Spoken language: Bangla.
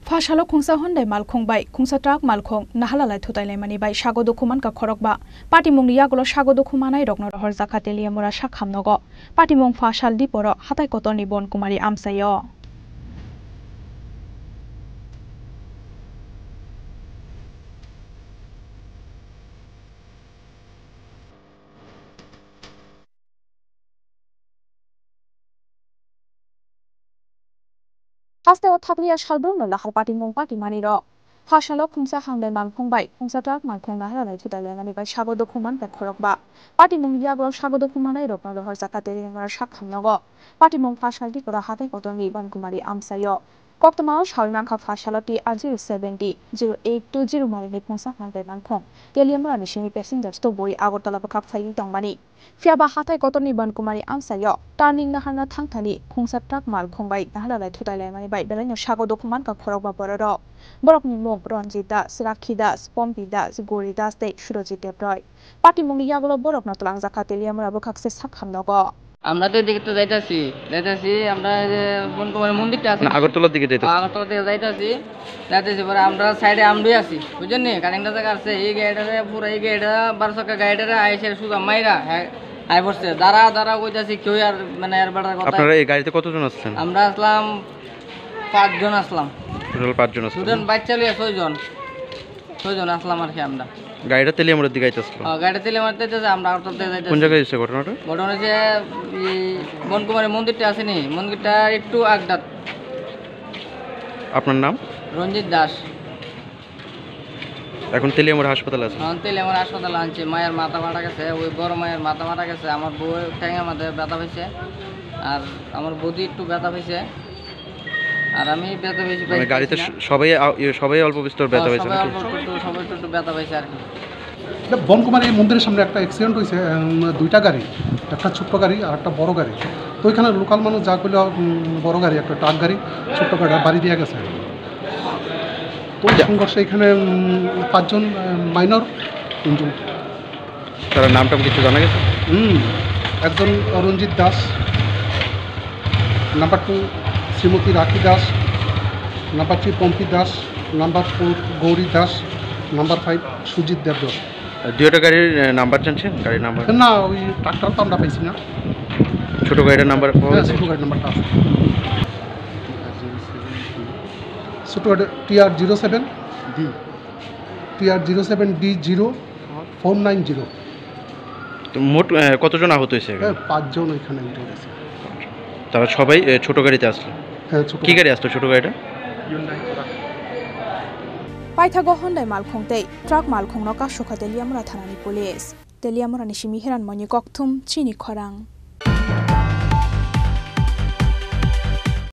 Fashalo khungsa honde malkhong bai khungsa trak malkhong nahalalai thutailai mani bai sago dokuman ka khorokba patimong yagolo sago dokumanai rokno rohor zakatelia mura sakhamnogo patimong fashal diporo hatai kotoni bon kumari amsayo Haste o thaplia shalbung la patimong patimani ro Fashalo khungsa hangdai malkhong bai khungsa trak malkhong nahalalai thutailai mani bai sago dokuman ka khorokba patimong yagolo sago dokumanai rokno rohor zakatelia mura sakhamnogo patimong fashal diporo hatai kotoni bon kumari amsayo Koktama Shalmanka Fashaloti R070 0820 Marini Ponsa Hangdai Malkhong Teliamura Nishimi passengers to boy Agotala Kap Fai Tongmani Fiaba Hatai Kotoni Ban Kumari Amsayo Turning Nahana Tangtani Khungsa Trak Malkhong Bai Nahala Thutailai Mani Bai Belano Shago Dokuman Ka Khorokba Bororo Borok Nimok Ronjit Das Rakhi Das Pompi Das Gori Das Te Shurojit Debroy Patimong Yagolo Borok Notlang Zaka Teliamura Bokakse Sakhamnogo আমরা তো এদিকে তো যাইতাছি আমরা বনকুমারী মন্দিরটা আছে আগরতলার দিকে যাইতাছি পরে আমরা সাইডে আমডুই আছি বুঝছেন নি কারেন্টটা জায়গা আছে এই গাড়িটারে পুরো এই গাড়িটা 12 চাকা গাড়িটারে আইসে সুদা মাইরা আই পড়ছে দাঁড়া কইতাছি কেউ আর মানে এর বাড়ার কথা আপনারা এই গাড়িতে কতজন আসছেন আমরা আসলাম 5 জন আসলাম টোটাল 5 জন আসছেন স্টুডেন্ট বাচ্চা লিয়ে 6 জন আসলাম আর কি আমরা গাড়িটা তেলিয়ামুড়ার দিকে আইতাছিল গাড়ি তেলিয়ামুড়াতে যাইতাছে আমরা অটোতে যাইতাছি কোন জায়গায় হইছে ঘটনাটা হচ্ছে বনকুমারী মন্দিরটা আছে নি মন্দিরটা একটু আগডাত আপনার নাম রঞ্জিত দাস এখন তেলিয়ামুড়া হাসপাতালে আছে তেলিয়ামুড়া হাসপাতালে আনছে মায়ের মাথা মারা গেছে ওই বড় মায়ের মাথা মারা গেছে আমার বউ ঠ্যাঙের মাথায় ব্যথা হয়েছে আর আমার বৌদি একটু ব্যথা হয়েছে আর আমি ব্যথা বেশি পাইছি গাড়িতে সবাই অল্প বিস্তর ব্যথা হয়েছে সবাই একটু ব্যথা পাইছে আর কি বনকুমারী মন্দিরের সামনে একটা অ্যাক্সিডেন্ট হয়েছে দুইটা গাড়ি একটা ছোট্ট গাড়ি আর একটা বড় গাড়ি তো ওইখানে লোকাল মানুষ যা করলে বড় গাড়ি একটা ট্রাক গাড়ি ছোট্ট গাড়ি বাড়ি দিয়ে গেছে তো সংঘর্ষে এখানে 5 জন মাইনর 3 জন তার নামটা কিছু জানা গেছে একজন রঞ্জিত Das number 2 Shrimati Rakhi Das number 3 Pompi Das number 4 Gauri Das number 5 Sujit Debdar দুইটা গাড়ির নাম্বার জানছেন গাড়ির নাম্বার না ওই ট্রাক্টর তো আমরা পাইছি না ছোট গাড়ির নাম্বার ছোট গাড়ির নাম্বারটা আছে ছোট TR07 TR07D0 490 তো মোট কতজন আহত হয়েছে 5 জন এখানে উঠে গেছে তারা সবাই ছোট গাড়িতে আসলো কি গাড়ি আসলো ছোট গাড়িটা Paithago Honday Malkhongtei, Truck Malkhong Noka Shoka Teliamura Thanani Police. Teliamura Nishimi Hiran Moni Koktum, Chini Khorang.